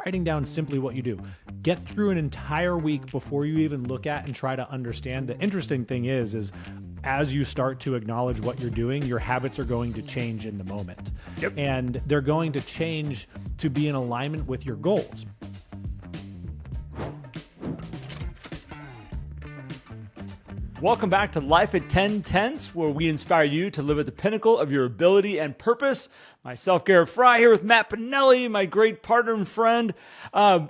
writing down simply what you do. Get through an entire week before you even look at and try to understand. The interesting thing is as you start to acknowledge what you're doing, your habits are going to change in the moment. Yep. And they're going to change to be in alignment with your goals. Welcome back to Life at 10 Tenths, where we inspire you to live at the pinnacle of your ability and purpose. Myself, Garrett Fry, here with Matt Pinelli, my great partner and friend.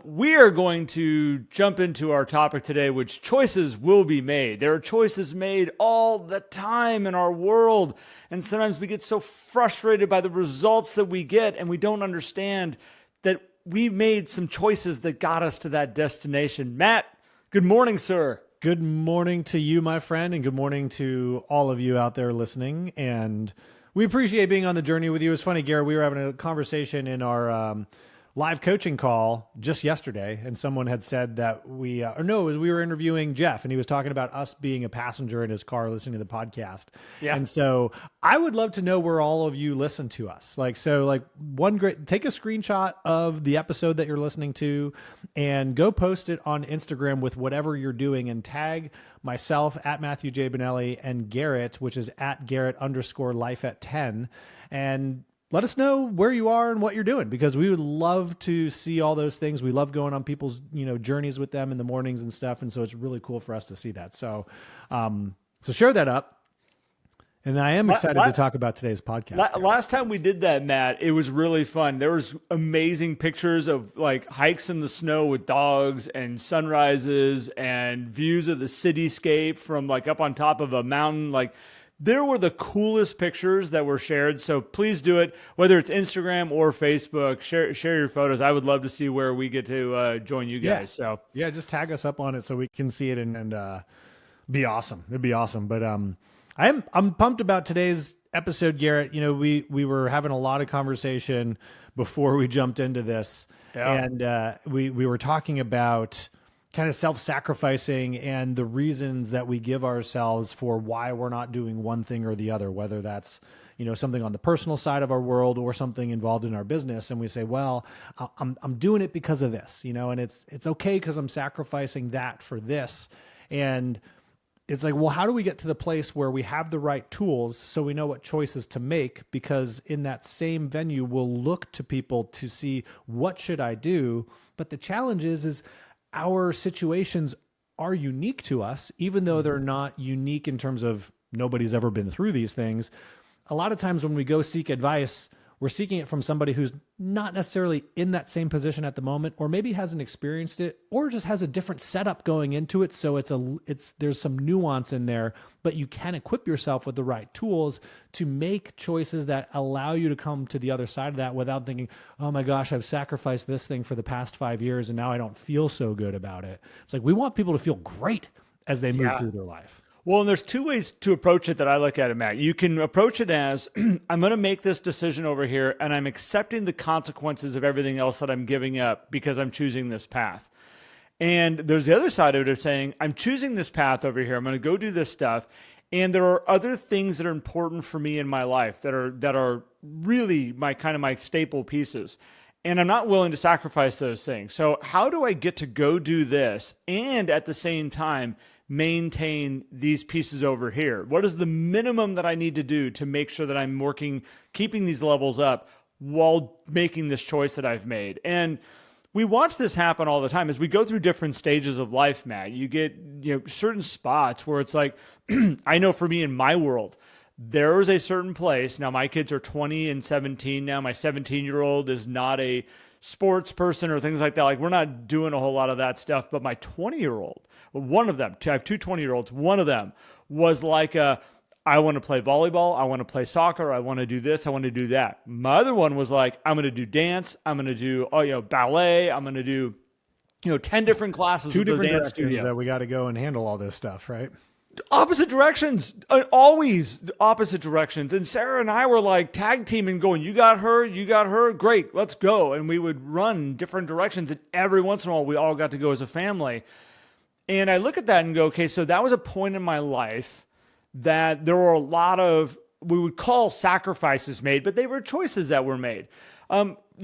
We are going to jump into our topic today, which choices will be made. There are choices made all the time in our world, and sometimes we get so frustrated by the results that we get, and we don't understand that we made some choices that got us to that destination. Matt, good morning, sir. Good morning to you, my friend, and good morning to all of you out there listening. And we appreciate being on the journey with you. It's funny, Garrett, we were having a conversation in our live coaching call just yesterday, and someone had said that we were interviewing Jeff, and he was talking about us being a passenger in his car listening to the podcast. Yeah. And so I would love to know where all of you listen to us. Take a screenshot of the episode that you're listening to and go post it on Instagram with whatever you're doing and tag myself at Matthew J. Benelli and Garrett, which is at Garrett_life at 10. And let us know where you are and what you're doing, because we would love to see all those things. We love going on people's, journeys with them in the mornings and stuff. And so it's really cool for us to see that. So, so share that up. And I am excited to talk about today's podcast. Last time we did that, Matt, it was really fun. There was amazing pictures of like hikes in the snow with dogs and sunrises and views of the cityscape from like up on top of a mountain. Like, there were the coolest pictures that were shared. So please do it, whether it's Instagram or Facebook. Share your photos. I would love to see where we get to join you guys. Yeah, just tag us up on it so we can see it and be awesome. It'd be awesome. But I'm pumped about today's episode, Garrett. We were having a lot of conversation before we jumped into this, and we were talking about kind of self-sacrificing and the reasons that we give ourselves for why we're not doing one thing or the other, whether that's, something on the personal side of our world or something involved in our business. And we say, well, I'm doing it because of this, and it's okay because I'm sacrificing that for this. And it's like, well, how do we get to the place where we have the right tools so we know what choices to make? Because in that same venue, we'll look to people to see, what should I do? But the challenge is our situations are unique to us, even though they're not unique in terms of nobody's ever been through these things. A lot of times when we go seek advice, we're seeking it from somebody who's not necessarily in that same position at the moment, or maybe hasn't experienced it, or just has a different setup going into it. So there's some nuance in there, but you can equip yourself with the right tools to make choices that allow you to come to the other side of that without thinking, oh my gosh, I've sacrificed this thing for the past 5 years and now I don't feel so good about it. It's like, we want people to feel great as they move through their life. Well, and there's two ways to approach it that I look at it, Matt. You can approach it as, I'm going to make this decision over here, and I'm accepting the consequences of everything else that I'm giving up because I'm choosing this path. And there's the other side of it of saying, I'm choosing this path over here. I'm going to go do this stuff. And there are other things that are important for me in my life that are really my staple pieces. And I'm not willing to sacrifice those things. So how do I get to go do this and at the same time maintain these pieces over here? What is the minimum that I need to do to make sure that I'm keeping these levels up while making this choice that I've made? And we watch this happen all the time as we go through different stages of life, Matt. You get certain spots where it's like, I know for me in my world, there is a certain place. Now my kids are 20 and 17 now. My 17-year-old is not a sports person or things like that. Like, we're not doing a whole lot of that stuff. But my 20-year-old, one of them, I have two 20-year-olds, one of them was like, I want to play volleyball. I want to play soccer. I want to do this. I want to do that. My other one was like, I'm going to do dance. I'm going to do, ballet. I'm going to do, 10 different classes Two at the different dance directions studio. that we got to go and handle all this stuff, right? Opposite directions, always opposite directions. And Sarah and I were like tag teaming, going, you got her, great, let's go. And we would run different directions. And every once in a while, we all got to go as a family. And I look at that and go, okay, so that was a point in my life that there were a lot of, we would call sacrifices made, but they were choices that were made.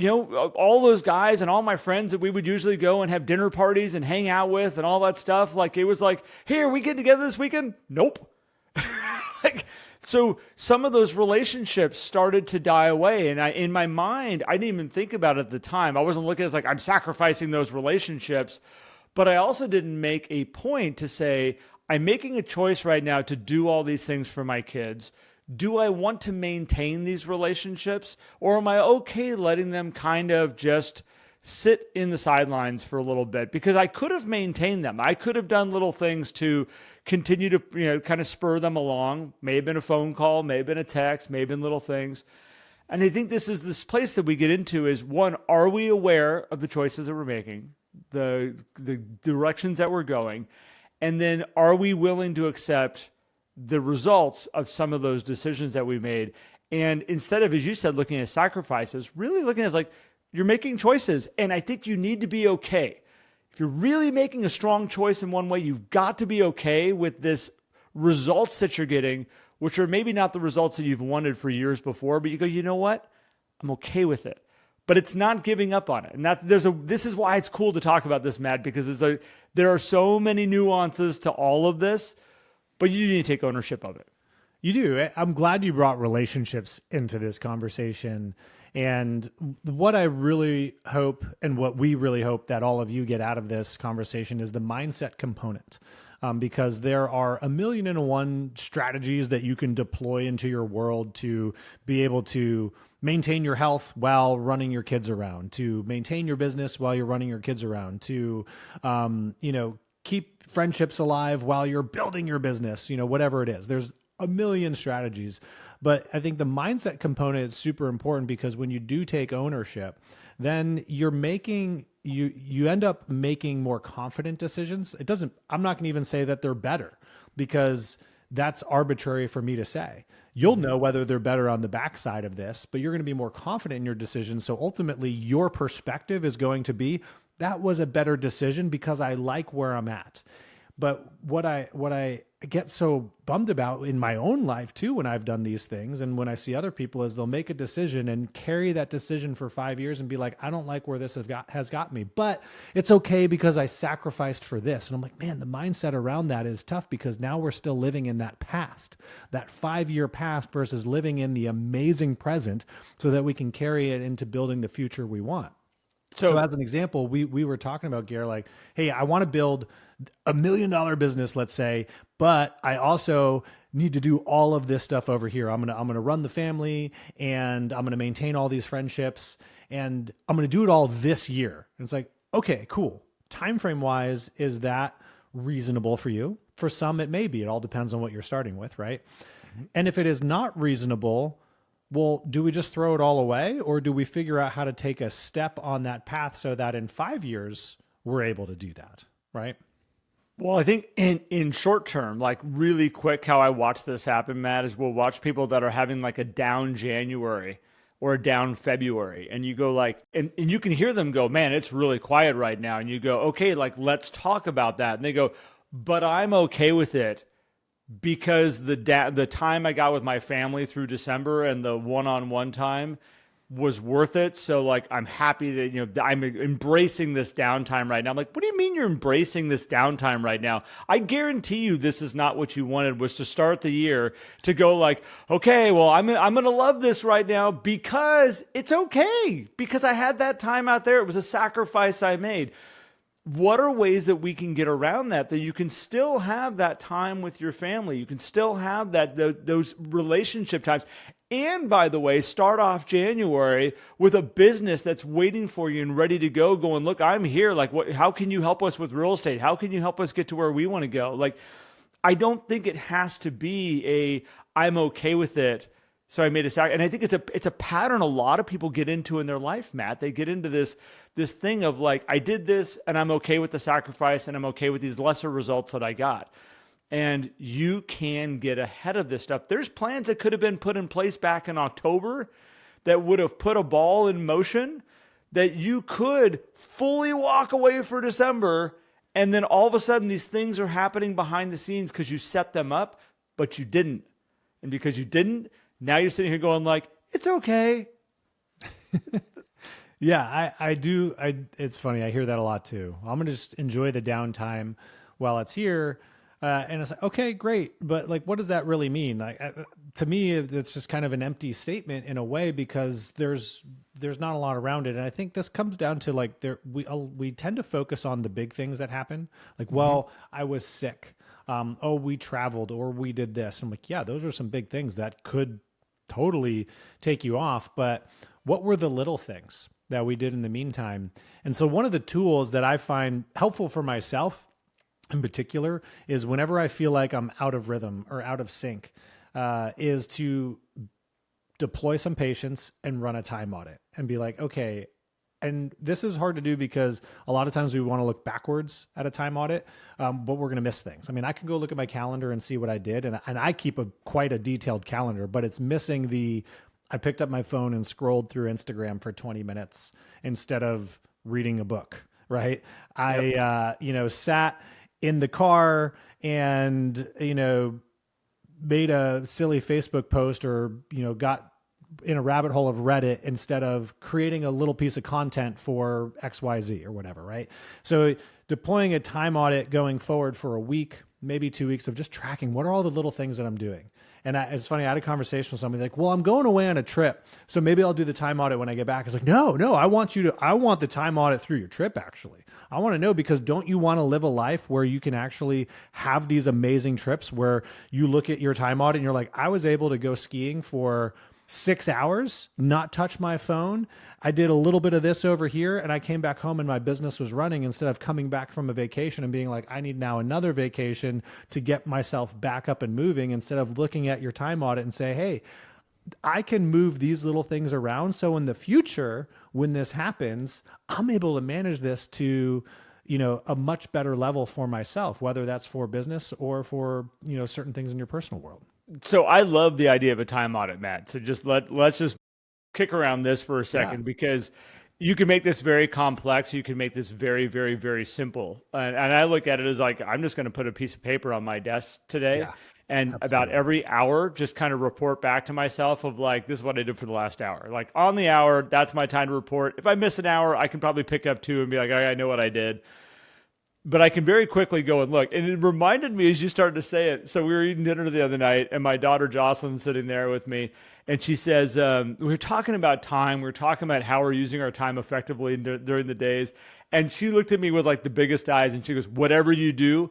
all those guys and all my friends that we would usually go and have dinner parties and hang out with and all that stuff. Like, it was like, hey, are we getting together this weekend? Nope. So some of those relationships started to die away. And in my mind, I didn't even think about it at the time. I wasn't looking at it as like, I'm sacrificing those relationships. But I also didn't make a point to say, I'm making a choice right now to do all these things for my kids. Do I want to maintain these relationships, or am I okay letting them kind of just sit in the sidelines for a little bit? Because I could have maintained them. I could have done little things to continue to, kind of spur them along. May have been a phone call, may have been a text, may have been little things. And I think this place that we get into is, one, are we aware of the choices that we're making, the directions that we're going? And then are we willing to accept the results of some of those decisions that we made? And instead of, as you said, looking at sacrifices, really looking at it as like, you're making choices. And I think you need to be okay. If you're really making a strong choice in one way, you've got to be okay with this results that you're getting, which are maybe not the results that you've wanted for years before, but you go, you know what? I'm okay with it. But it's not giving up on it. And this is why it's cool to talk about this, Matt, because there are so many nuances to all of this, but you need to take ownership of it. You do. I'm glad you brought relationships into this conversation. And what I really hope, and what we really hope that all of you get out of this conversation, is the mindset component. Because there are 1,000,001 strategies that you can deploy into your world to be able to maintain your health while running your kids around, to maintain your business while you're running your kids around, to, keep friendships alive while you're building your business, whatever it is. There's a million strategies, but I think the mindset component is super important, because when you do take ownership, then you're making, you end up making more confident decisions. I'm not going to even say that they're better, because that's arbitrary for me to say. You'll know whether they're better on the backside of this, but you're going to be more confident in your decisions. So ultimately your perspective is going to be, that was a better decision because I like where I'm at. But what I get so bummed about in my own life too, when I've done these things and when I see other people, is they'll make a decision and carry that decision for 5 years and be like, I don't like where this has got me, but it's okay because I sacrificed for this. And I'm like, man, the mindset around that is tough, because now we're still living in that past, that 5-year past, versus living in the amazing present so that we can carry it into building the future we want. So as an example, we were talking about, Garrett, like, hey, I want to build $1 million business, let's say, but I also need to do all of this stuff over here. I'm gonna run the family, and I'm gonna maintain all these friendships, and I'm gonna do it all this year. And it's like, okay, cool. Time frame wise, is that reasonable for you? For some, it may be. It all depends on what you're starting with, right? Mm-hmm. And if it is not reasonable, well, do we just throw it all away, or do we figure out how to take a step on that path so that in 5 years we're able to do that, right? Well, I think in short term, like really quick, how I watch this happen, Matt, is we'll watch people that are having like a down January or a down February, and you go like, and you can hear them go, man, it's really quiet right now. And you go, okay, like, let's talk about that. And they go, but I'm okay with it, because the time I got with my family through December and the one-on-one time was worth it. So like, I'm happy that, I'm embracing this downtime right now. I'm like, what do you mean you're embracing this downtime right now? I guarantee you this is not what you wanted, was to start the year to go like, okay, well, I'm going to love this right now because it's okay, because I had that time out there. It was a sacrifice I made. What are ways that we can get around that you can still have that time with your family? You can still have those relationship times. And by the way, start off January with a business that's waiting for you and ready to go, going, look, I'm here. Like, how can you help us with real estate? How can you help us get to where we want to go? Like, I don't think it has to be I'm okay with it, so I made a sacrifice. And I think it's a pattern a lot of people get into in their life, Matt. They get into this thing of like, I did this and I'm okay with the sacrifice and I'm okay with these lesser results that I got. And you can get ahead of this stuff. There's plans that could have been put in place back in October that would have put a ball in motion, that you could fully walk away for December. And then all of a sudden these things are happening behind the scenes because you set them up, but you didn't. And because you didn't, now you're sitting here going like, it's okay. Yeah, I do. It's funny. I hear that a lot too. I'm gonna just enjoy the downtime while it's here, and it's like, okay, great, but like, what does that really mean? Like, to me, it's just kind of an empty statement in a way because there's not a lot around it, and I think this comes down to like we tend to focus on the big things that happen. Like, Hmm. well, I was sick. Oh, we traveled or we did this. I'm like, yeah, those are some big things that could totally take you off. But what were the little things that we did in the meantime? And so, one of the tools that I find helpful for myself in particular is whenever I feel like I'm out of rhythm or out of sync, is to deploy some patience and run a time audit and be like, okay, and this is hard to do because a lot of times we want to look backwards at a time audit, but we're going to miss things. I mean, I can go look at my calendar and see what I did, and I keep quite a detailed calendar, but it's missing the I picked up my phone and scrolled through Instagram for 20 minutes instead of reading a book, right? Yep. Sat in the car and, made a silly Facebook post or, got in a rabbit hole of Reddit instead of creating a little piece of content for XYZ or whatever, right? So deploying a time audit going forward for a week, maybe 2 weeks of just tracking what are all the little things that I'm doing. And it's funny, I had a conversation with somebody like, well, I'm going away on a trip. So maybe I'll do the time audit when I get back. It's like, no, I want the time audit through your trip, actually. I want to know because don't you want to live a life where you can actually have these amazing trips where you look at your time audit and you're like, I was able to go skiing for 6 hours, not touch my phone. I did a little bit of this over here and I came back home and my business was running instead of coming back from a vacation and being like, I need now another vacation to get myself back up and moving instead of looking at your time audit and say, hey, I can move these little things around. So in the future, when this happens, I'm able to manage this to, a much better level for myself, whether that's for business or for, certain things in your personal world. So I love the idea of a time audit, Matt. So let's just kick around this for a Yeah. second because you can make this very complex. You can make this very, very, very simple. And I look at it as like, I'm just going to put a piece of paper on my desk today. Yeah. And about Absolutely. every hour, just kind of report back to myself of like, this is what I did for the last hour. Like on the hour, that's my time to report. If I miss an hour, I can probably pick up two and be like, I know what I did, but I can very quickly go and look. And it reminded me as you started to say it. So we were eating dinner the other night, and my daughter Jocelyn's sitting there with me, and she says, "We were talking about time. We were talking about how we're using our time effectively during the days." And she looked at me with like the biggest eyes, and she goes, "Whatever you do,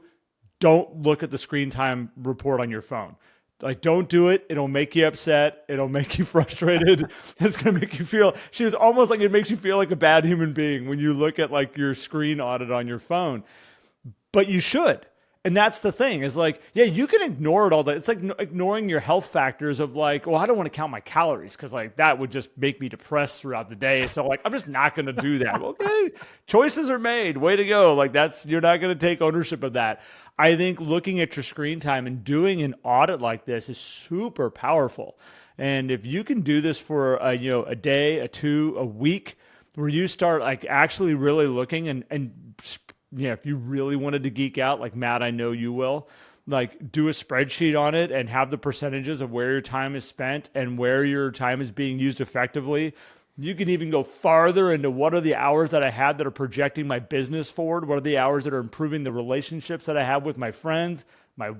don't look at the screen time report on your phone." Like, don't do it. It'll make you upset. It'll make you frustrated. It's going to make you feel, she was almost like it makes you feel like a bad human being when you look at like your screen audit on your phone, but you should. And that's the thing is like, yeah, you can ignore it all that. It's like ignoring your health factors of like, well, I don't want to count my calories because like that would just make me depressed throughout the day. So like, I'm just not going to do that. Okay, choices are made. Way to go. Like you're not going to take ownership of that. I think looking at your screen time and doing an audit like this is super powerful. And if you can do this for a day, a two, a week, where you start like actually really looking and yeah, if you really wanted to geek out, like Matt, I know you will, like do a spreadsheet on it and have the percentages of where your time is spent and where your time is being used effectively. You can even go farther into what are the hours that I had that are projecting my business forward? What are the hours that are improving the relationships that I have with my friends, my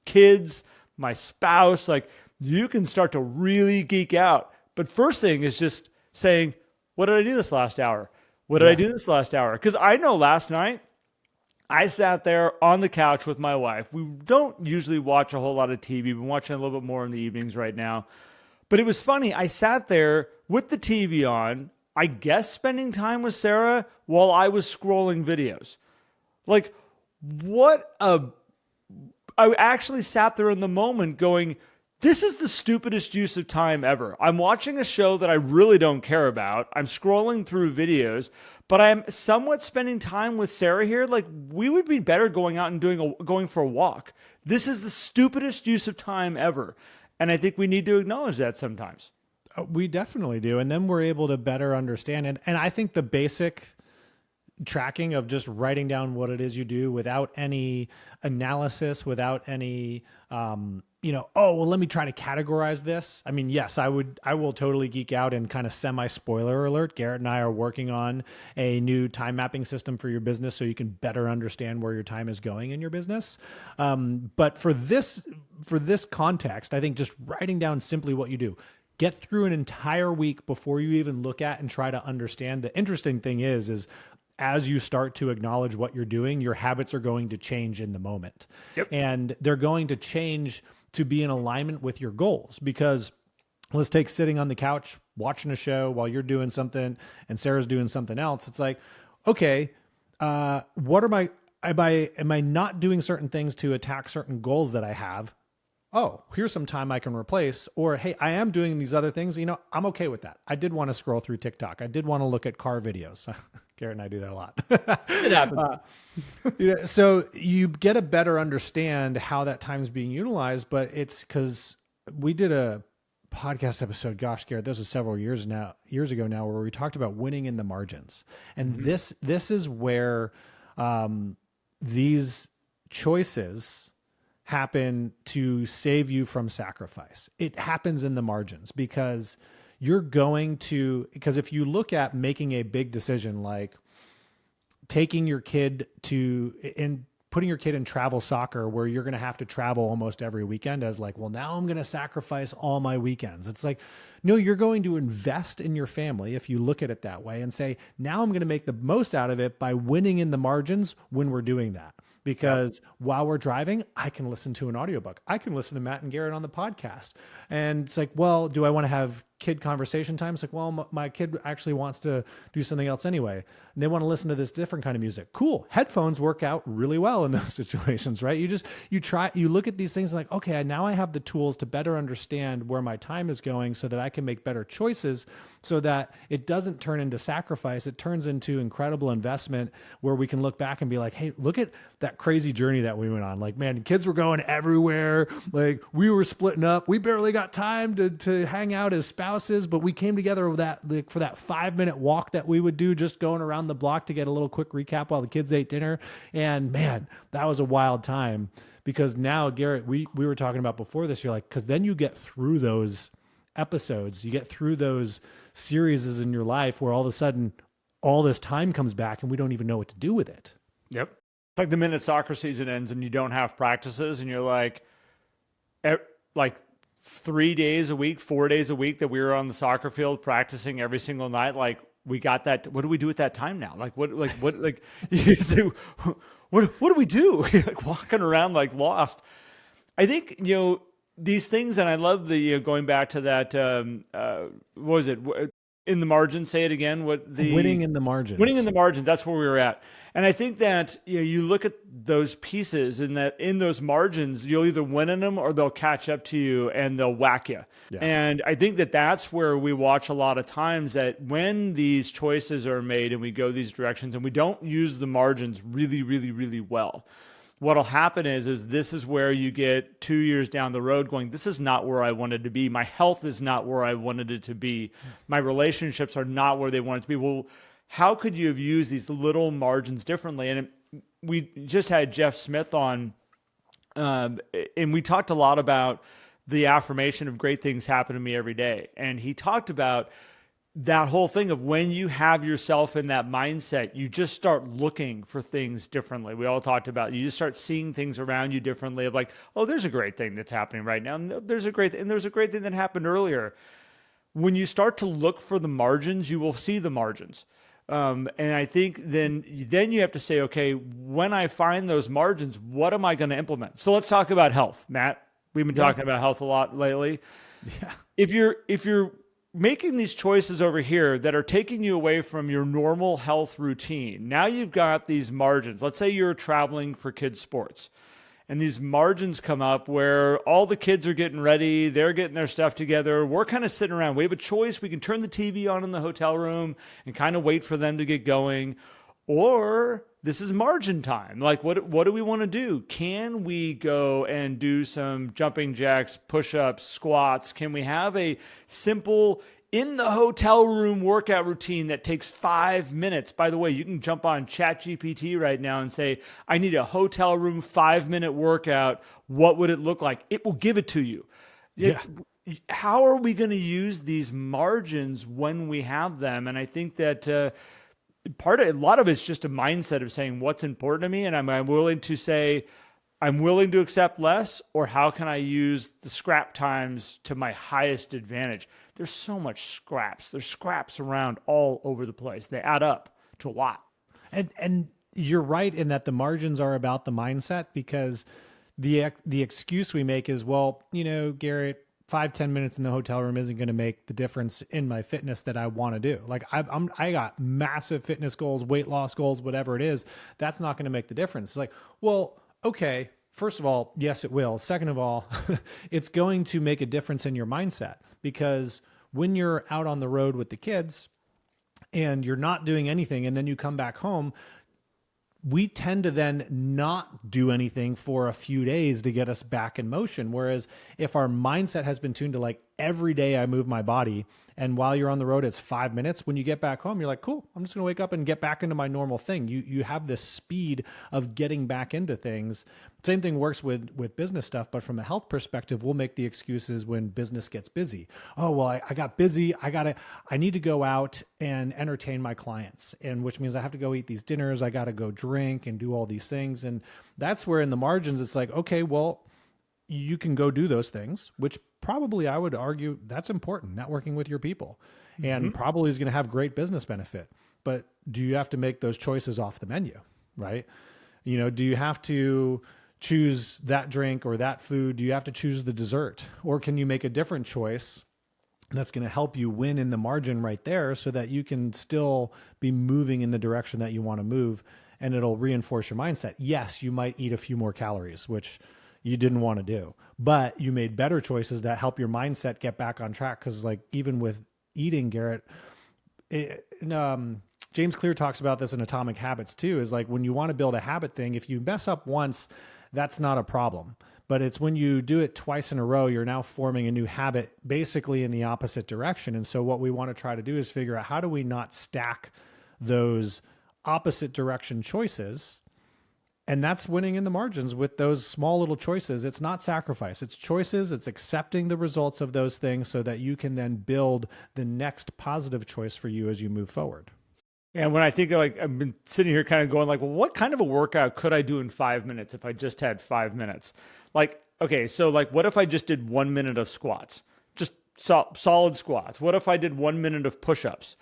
kids, my spouse? Like you can start to really geek out. But first thing is just saying, what did I do this last hour? What did I Yeah. do this last hour? Because I know last night I sat there on the couch with my wife. We don't usually watch a whole lot of TV. We've been watching a little bit more in the evenings right now. But it was funny. I sat there with the TV on, I guess spending time with Sarah while I was scrolling videos. Like, what a. I actually sat there in the moment going, this is the stupidest use of time ever. I'm watching a show that I really don't care about. I'm scrolling through videos, but I'm somewhat spending time with Sarah here. Like we would be better going out and going for a walk. This is the stupidest use of time ever. And I think we need to acknowledge that sometimes. We definitely do. And then we're able to better understand. And I think the basic tracking of just writing down what it is you do without any analysis, without any, oh, well, let me try to categorize this. I mean, yes, I will totally geek out and kind of semi spoiler alert. Garrett and I are working on a new time mapping system for your business so you can better understand where your time is going in your business. But for this context, I think just writing down simply what you do. Get through an entire week before you even look at and try to understand. The interesting thing is as you start to acknowledge what you're doing, your habits are going to change in the moment. Yep. And they're going to change to be in alignment with your goals. Because let's take sitting on the couch, watching a show while you're doing something and Sarah's doing something else. It's like, okay, what am I not doing certain things to attack certain goals that I have? Oh, here's some time I can replace. Or, hey, I am doing these other things. I'm okay with that. I did want to scroll through TikTok. I did want to look at car videos. Garrett and I do that a lot. It happens. So you get a better understand how that time is being utilized, but it's because we did a podcast episode, gosh, Garrett, this was several years ago now, where we talked about winning in the margins. And this is where these choices happen to save you from sacrifice. It happens in the margins because if you look at making a big decision, like taking your kid putting your kid in travel soccer, where you're going to have to travel almost every weekend, as like, well, now I'm going to sacrifice all my weekends. It's like, no, you're going to invest in your family if you look at it that way and say, now I'm going to make the most out of it by winning in the margins when we're doing that. Because while we're driving, I can listen to an audiobook. I can listen to Matt and Garrett on the podcast. And it's like, well, do I want to have kid conversation time? It's like, well, my kid actually wants to do something else anyway. And they want to listen to this different kind of music. Cool. Headphones work out really well in those situations, right? You look at these things and like, okay, now I have the tools to better understand where my time is going so that I can make better choices, so that it doesn't turn into sacrifice. It turns into incredible investment where we can look back and be like, hey, look at that crazy journey that we went on. Like, man, kids were going everywhere. Like, we were splitting up. We barely got time to hang out as spouses, but we came together with that, for that 5-minute walk that we would do, just going around the block to get a little quick recap while the kids ate dinner. And man, that was a wild time. Because now, Garrett, we were talking about before this, you're like, because then you get through those episodes, you get through those series in your life where all of a sudden all this time comes back and we don't even know what to do with it. Yep. It's like the minute soccer season ends and you don't have practices and you're like 3 days a week, 4 days a week that we were on the soccer field practicing every single night. Like, we got that. What do we do with that time now? What do we do? Like, walking around like lost. I think, these things, and I love the going back to that. What was it? In the margin, say it again. Winning in the margins. Winning in the margins. That's where we were at. And I think that you look at those pieces, and that in those margins, you'll either win in them or they'll catch up to you and they'll whack you. Yeah. And I think that that's where we watch a lot of times, that when these choices are made and we go these directions and we don't use the margins really, really, really well, what'll happen is this is where you get 2 years down the road going, this is not where I wanted to be. My health is not where I wanted it to be. My relationships are not where they wanted to be. Well, how could you have used these little margins differently? And we just had Jeff Smith on, and we talked a lot about the affirmation of great things happen to me every day. And he talked about that whole thing of when you have yourself in that mindset, you just start looking for things differently. We all talked about, you just start seeing things around you differently, of like, oh, there's a great thing that's happening right now. And there's a great thing that happened earlier. When you start to look for the margins, you will see the margins. And I think then you have to say, okay, when I find those margins, what am I going to implement? So let's talk about health, Matt. We've been talking about health a lot lately. Yeah. If you're making these choices over here that are taking you away from your normal health routine, now you've got these margins. Let's say you're traveling for kids' sports, and these margins come up where all the kids are getting ready, they're getting their stuff together, we're kind of sitting around. We have a choice. We can turn the TV on in the hotel room and kind of wait for them to get going, or this is margin time. Like, what do we want to do? Can we go and do some jumping jacks, push-ups, squats? Can we have a simple, in the hotel room workout routine that takes 5 minutes. By the way, you can jump on ChatGPT right now and say, I need a hotel room 5-minute workout. What would it look like? It will give it to you. Yeah. How are we going to use these margins when we have them? And I think that a lot of it's just a mindset of saying what's important to me. And I'm willing to say, I'm willing to accept less, or how can I use the scrap times to my highest advantage? There's so much scraps. There's scraps around all over the place. They add up to a lot. And you're right in that the margins are about the mindset, because the excuse we make is, well, Garrett, 5-10 minutes in the hotel room isn't going to make the difference in my fitness that I want to do. Like I got massive fitness goals, weight loss goals, whatever it is. That's not going to make the difference. It's like, well, okay, first of all, yes, it will. Second of all, it's going to make a difference in your mindset, because when you're out on the road with the kids and you're not doing anything, and then you come back home, we tend to then not do anything for a few days to get us back in motion. Whereas if our mindset has been tuned to like, every day I move my body, and while you're on the road, it's 5 minutes. When you get back home, you're like, cool, I'm just going to wake up and get back into my normal thing. You have this speed of getting back into things. Same thing works with business stuff, but from a health perspective, we'll make the excuses when business gets busy. Oh, well, I got busy. I need to go out and entertain my clients, and which means I have to go eat these dinners. I got to go drink and do all these things. And that's where in the margins, it's like, okay, well, you can go do those things, which probably I would argue that's important, networking with your people, and probably is going to have great business benefit. But do you have to make those choices off the menu, right? Do you have to choose that drink or that food? Do you have to choose the dessert? Or can you make a different choice that's going to help you win in the margin right there, so that you can still be moving in the direction that you want to move, and it'll reinforce your mindset? Yes, you might eat a few more calories, which you didn't want to do, but you made better choices that help your mindset get back on track. Cause like even with eating, Garrett, James Clear talks about this in Atomic Habits too, is like when you want to build a habit thing, if you mess up once, that's not a problem. But it's when you do it twice in a row, you're now forming a new habit basically in the opposite direction. And so what we want to try to do is figure out, how do we not stack those opposite direction choices? And that's winning in the margins with those small little choices. It's not sacrifice, it's choices. It's accepting the results of those things so that you can then build the next positive choice for you as you move forward. And when I think like, I've been sitting here kind of going like, well, what kind of a workout could I do in 5 minutes if I just had 5 minutes? Like, okay, so like, what if I just did 1 minute of squats, just solid squats? What if I did 1 minute of push-ups?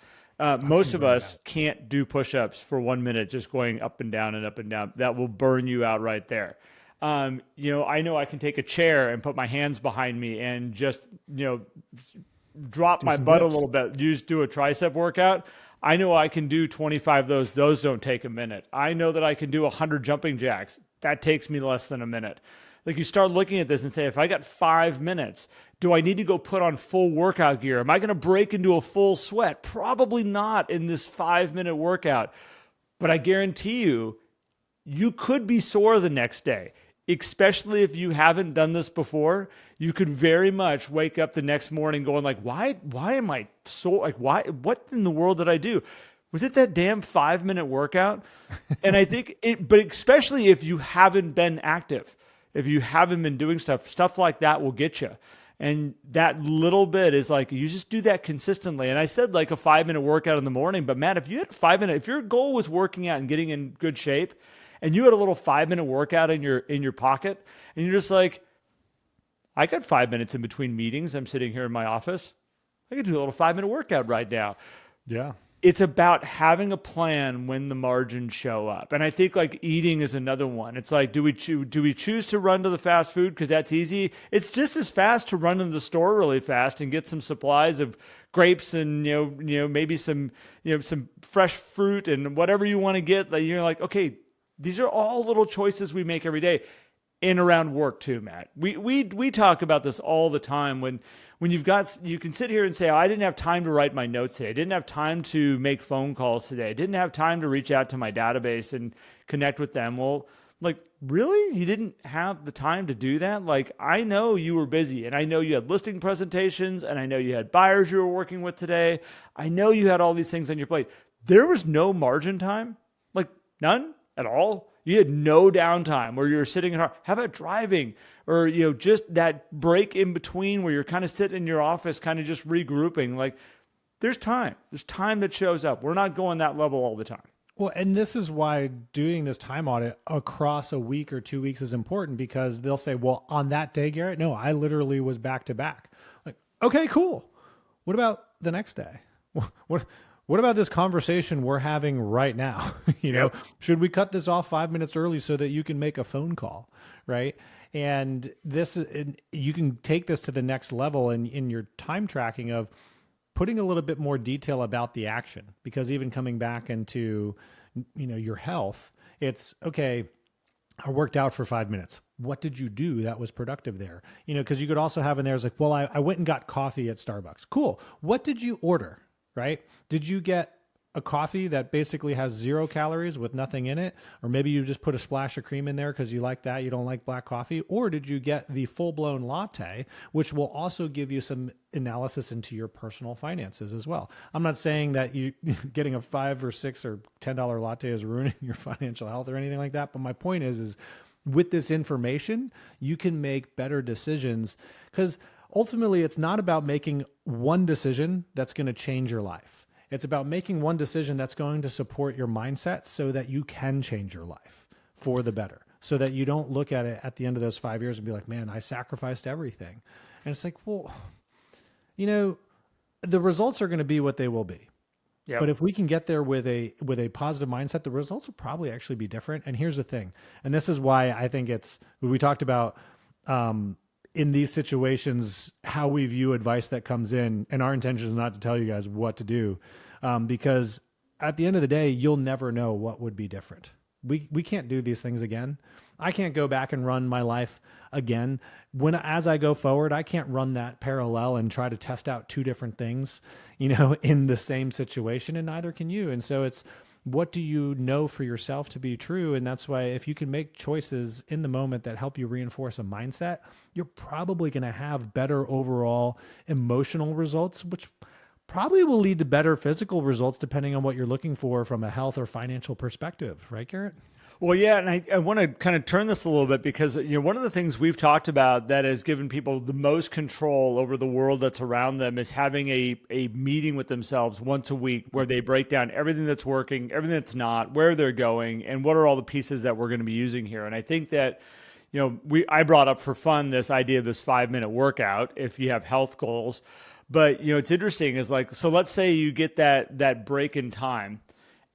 Most of us can't do push-ups for 1 minute, just going up and down and up and down. That will burn you out right there. I know I can take a chair and put my hands behind me and just, drop my butt dips. a little bit, do a tricep workout. I know I can do 25 of those. Those don't take a minute. I know that I can do 100 jumping jacks. That takes me less than a minute. Like, you start looking at this and say, if I got 5 minutes, do I need to go put on full workout gear? Am I going to break into a full sweat? Probably not in this 5-minute workout. But I guarantee you, you could be sore the next day, especially if you haven't done this before. You could very much wake up the next morning going like, why am I sore? Like, what in the world did I do? Was it that damn 5-minute workout? And I think but especially if you haven't been active, if you haven't been doing stuff like that will get you. And that little bit is like, you just do that consistently. And I said like a 5-minute workout in the morning, but Matt, if you had a 5-minute, if your goal was working out and getting in good shape, and you had a little 5-minute workout in your pocket, and you're just like, I got 5 minutes in between meetings. I'm sitting here in my office. I could do a little 5-minute workout right now. Yeah. It's about having a plan when the margins show up. And I think like eating is another one. It's like, do we choose to run to the fast food because that's easy? It's just as fast to run into the store really fast and get some supplies of grapes and maybe some fresh fruit and whatever you want to get. Like, you're like, okay, these are all little choices we make every day. And around work too, Matt. We talk about this all the time when you can sit here and say, oh, I didn't have time to write my notes today. I didn't have time to make phone calls today. I didn't have time to reach out to my database and connect with them. Well, Like, really? You didn't have the time to do that? Like, I know you were busy, and I know you had listing presentations, and I know you had buyers you were working with today. I know you had all these things on your plate. There was no margin time, like none at all. You had no downtime where you're sitting in. How about driving, or just that break in between where you're kind of sitting in your office, kind of just regrouping? Like, there's time. There's time that shows up. We're not going that level all the time. Well, and this is why doing this time audit across a week or 2 weeks is important, because they'll say, well, on that day, Garrett, no, I literally was back to back. Like, okay, cool. What about the next day? What about this conversation we're having right now? Should we cut this off 5 minutes early so that you can make a phone call, right? And you can take this to the next level in your time tracking of putting a little bit more detail about the action, because even coming back into, your health, it's okay. I worked out for 5 minutes. What did you do that was productive there? Because you could also have in there is like, well, I went and got coffee at Starbucks. Cool. What did you order? Right? Did you get a coffee that basically has 0 calories with nothing in it? Or maybe you just put a splash of cream in there because you like that. You don't like black coffee. Or did you get the full-blown latte, which will also give you some analysis into your personal finances as well? I'm not saying that you getting a $5 or $6 or $10 latte is ruining your financial health or anything like that. But my point is with this information, you can make better decisions, because ultimately it's not about making one decision that's going to change your life. It's about making one decision that's going to support your mindset so that you can change your life for the better, so that you don't look at it at the end of those 5 years and be like, man, I sacrificed everything. And it's like, well, the results are going to be what they will be. Yep. But if we can get there with a positive mindset, the results will probably actually be different. And here's the thing, and this is why I think we talked about in these situations, how we view advice that comes in, and our intention is not to tell you guys what to do, because at the end of the day, you'll never know what would be different. We can't do these things again. I can't go back and run my life again. As I go forward, I can't run that parallel and try to test out 2 different things, in the same situation, and neither can you. And so it's, what do you know for yourself to be true? And that's why if you can make choices in the moment that help you reinforce a mindset, you're probably going to have better overall emotional results, which probably will lead to better physical results depending on what you're looking for from a health or financial perspective. Right, Garrett? Well, yeah, and I want to kind of turn this a little bit, because one of the things we've talked about that has given people the most control over the world that's around them is having a meeting with themselves once a week where they break down everything that's working, everything that's not, where they're going, and what are all the pieces that we're going to be using here. And I think that I brought up for fun this idea of this 5-minute workout if you have health goals. But it's interesting is like, so let's say you get that break in time.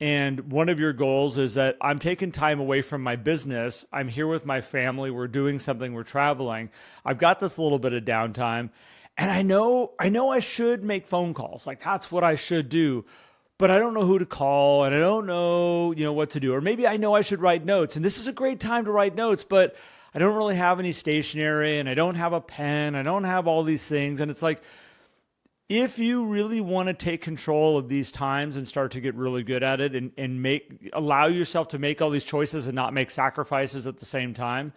And one of your goals is that I'm taking time away from my business. I'm here with my family. We're doing something. We're traveling. I've got this little bit of downtime. And I know I should make phone calls. Like, that's what I should do. But I don't know who to call, and I don't know, what to do. Or maybe I know I should write notes. And this is a great time to write notes, but I don't really have any stationery, and I don't have a pen. I don't have all these things. And it's like, if you really want to take control of these times and start to get really good at it and allow yourself to make all these choices and not make sacrifices at the same time,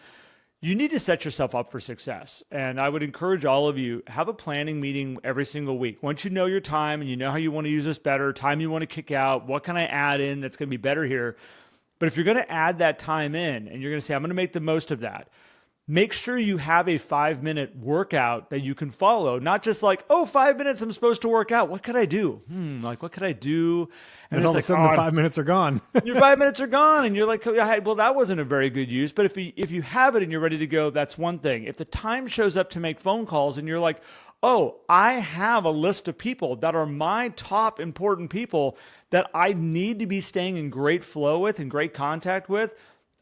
you need to set yourself up for success. And I would encourage all of you, have a planning meeting every single week. Once you know your time and you know how you want to use this better, time you want to kick out, what can I add in that's going to be better here? But if you're going to add that time in and you're going to say, I'm going to make the most of that, make sure you have a 5-minute workout that you can follow. Not just like, 5 minutes, I'm supposed to work out. What could I do? What could I do? And all of a sudden the 5 minutes are gone. Your 5 minutes are gone. And you're like, well, that wasn't a very good use. But if you have it and you're ready to go, that's one thing. If the time shows up to make phone calls and you're like, I have a list of people that are my top important people that I need to be staying in great flow with and great contact with,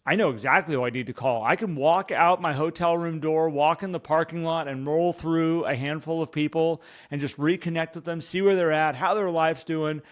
I know exactly who I need to call. I can walk out my hotel room door, walk in the parking lot, and roll through a handful of people and just reconnect with them, see where they're at, how their life's doing.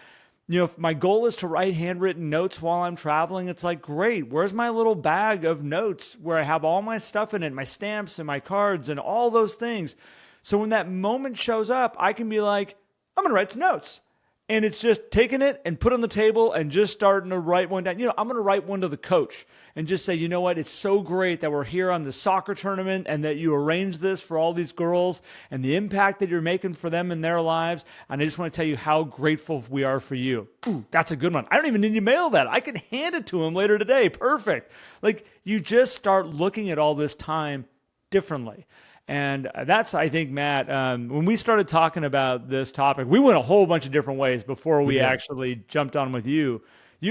If my goal is to write handwritten notes while I'm traveling, it's like, great, where's my little bag of notes where I have all my stuff in it, my stamps and my cards and all those things. So when that moment shows up, I can be like, I'm going to write some notes. And it's just taking it and put it on the table and just starting to write one down. I'm going to write one to the coach and just say, you know what? It's so great that we're here on the soccer tournament and that you arranged this for all these girls and the impact that you're making for them in their lives. And I just want to tell you how grateful we are for you. Ooh, that's a good one. I don't even need to mail that. I can hand it to him later today. Perfect. Like, you just start looking at all this time differently. And that's, I think, Matt, when we started talking about this topic, we went a whole bunch of different ways before we actually jumped on with you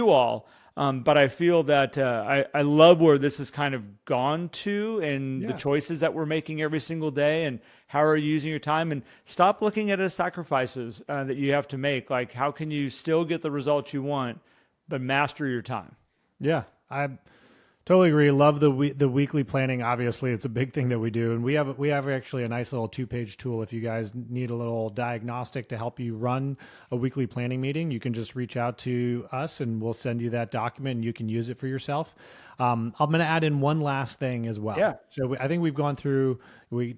all. But I feel that I love where this has kind of gone to, and the choices that we're making every single day, and how are you using your time, and stop looking at it as sacrifices that you have to make. Like, how can you still get the results you want, but master your time? Yeah, I totally agree. Love the weekly planning. Obviously, it's a big thing that we do, and we have actually a nice little 2-page tool. If you guys need a little diagnostic to help you run a weekly planning meeting, you can just reach out to us, and we'll send you that document, and you can use it for yourself. I'm going to add in one last thing as well. Yeah. So I think we've gone through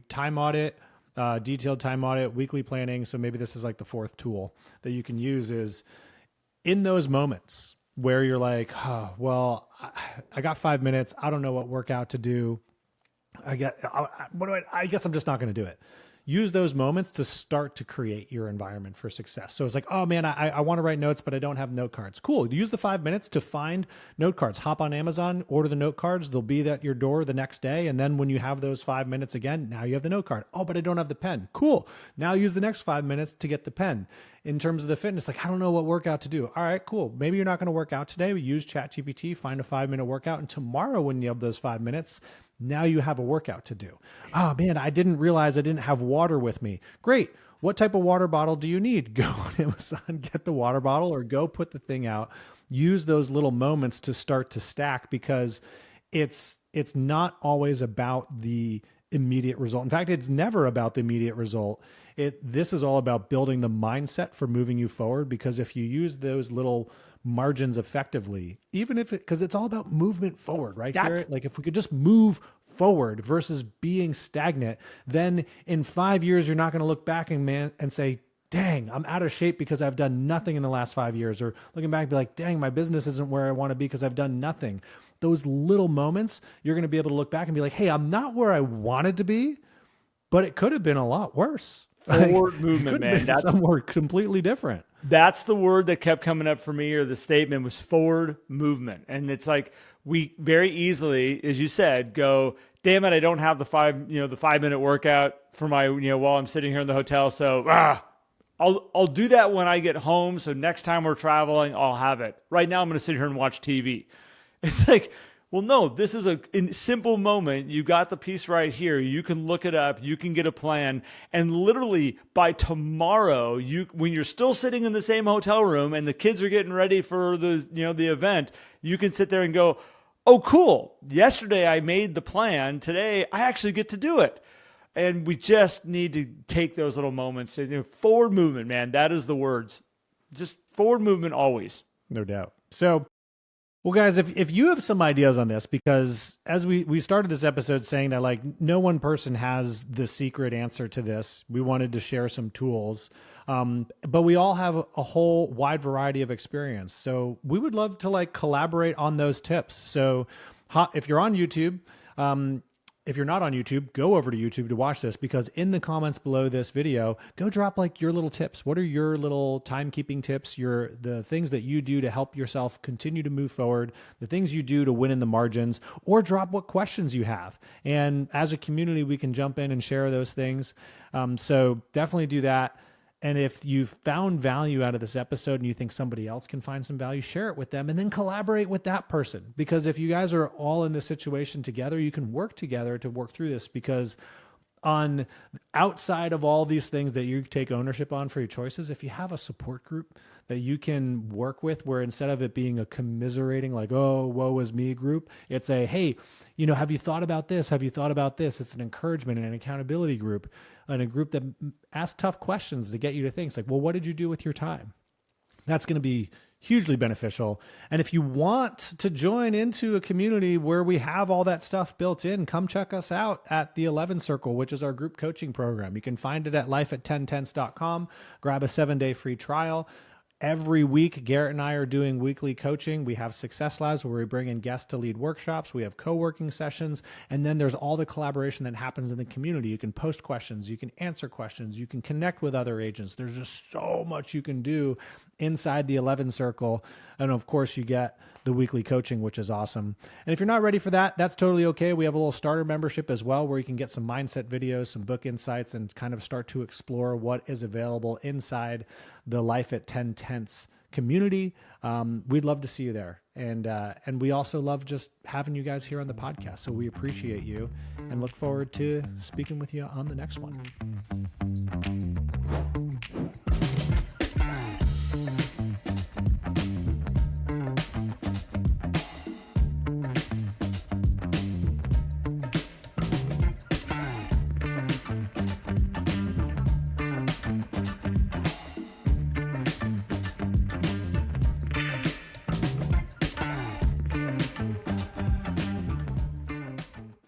time audit, detailed time audit, weekly planning. So maybe this is like the fourth tool that you can use is in those moments where you're like, oh, well, I got 5 minutes. I don't know what workout to do. I guess I'm just not going to do it. Use those moments to start to create your environment for success. So it's like, oh man, I want to write notes, but I don't have note cards. Cool. Use the 5 minutes to find note cards. Hop on Amazon, order the note cards. They'll be at your door the next day. And then when you have those 5 minutes again, now you have the note card. Oh, but I don't have the pen. Cool. Now use the next 5 minutes to get the pen. In terms of the fitness, like, I don't know what workout to do. All right, cool. Maybe you're not going to work out today. We use ChatGPT, find a 5-minute workout. And tomorrow when you have those 5 minutes, now you have a workout to do. Oh man, I didn't realize I didn't have water with me. Great. What type of water bottle do you need? Go on Amazon, get the water bottle, or go put the thing out. Use those little moments to start to stack, because it's not always about the immediate result. In fact, it's never about the immediate result. This is all about building the mindset for moving you forward, because if you use those little margins effectively, even if because it's all about movement forward, right, Garrett? Like, if we could just move forward versus being stagnant, then in 5 years, you're not going to look back and say, dang, I'm out of shape because I've done nothing in the last 5 years, or looking back and be like, dang, my business isn't where I want to be because I've done nothing. Those little moments, you're going to be able to look back and be like, hey, I'm not where I wanted to be, but it could have been a lot worse. Forward movement, man. That's somewhere completely different. That's the word that kept coming up for me, or the statement was forward movement. And it's like, we very easily, as you said, go, damn it, I don't have the 5-minute workout for my, while I'm sitting here in the hotel. So, I'll do that when I get home. So next time we're traveling, I'll have it. Right now I'm going to sit here and watch TV. It's like, well, no, this is a simple moment. You got the piece right here. You can look it up. You can get a plan. And literally by tomorrow, when you're still sitting in the same hotel room and the kids are getting ready for the event, you can sit there and go, oh, cool. Yesterday I made the plan. Today I actually get to do it. And we just need to take those little moments. Forward movement, man. That is the words. Just forward movement always. No doubt. So, well, guys, if you have some ideas on this, because as we started this episode saying that, like, no one person has the secret answer to this, we wanted to share some tools, but we all have a whole wide variety of experience. So we would love to, like, collaborate on those tips. So if you're on YouTube, if you're not on YouTube, go over to YouTube to watch this, because in the comments below this video, go drop like your little tips. What are your little timekeeping tips? The things that you do to help yourself continue to move forward, the things you do to win in the margins, or drop what questions you have. And as a community, we can jump in and share those things. So definitely do that. And if you've found value out of this episode and you think somebody else can find some value, share it with them, and then collaborate with that person. Because if you guys are all in this situation together, you can work together to work through this. Because on outside of all these things that you take ownership on for your choices, if you have a support group that you can work with, where instead of it being a commiserating, like, oh, woe is me group, it's a, hey, have you thought about this? Have you thought about this? It's an encouragement and an accountability group, and a group that asks tough questions to get you to think. It's like, well, what did you do with your time? That's going to be hugely beneficial. And if you want to join into a community where we have all that stuff built in, come check us out at the 11 Circle, which is our group coaching program. You can find it at lifeat10tense.com. Grab a 7-day free trial. Every week, Garrett and I are doing weekly coaching. We have Success Labs where we bring in guests to lead workshops. We have co-working sessions. And then there's all the collaboration that happens in the community. You can post questions. You can answer questions. You can connect with other agents. There's just so much you can do inside the 11 circle. And of course, you get the weekly coaching, which is awesome. And if you're not ready for that, that's totally okay. We have a little starter membership as well, where you can get some mindset videos, some book insights, and kind of start to explore what is available inside the Life at 10 Tenths community. We'd love to see you there. And we also love just having you guys here on the podcast. So we appreciate you and look forward to speaking with you on the next one.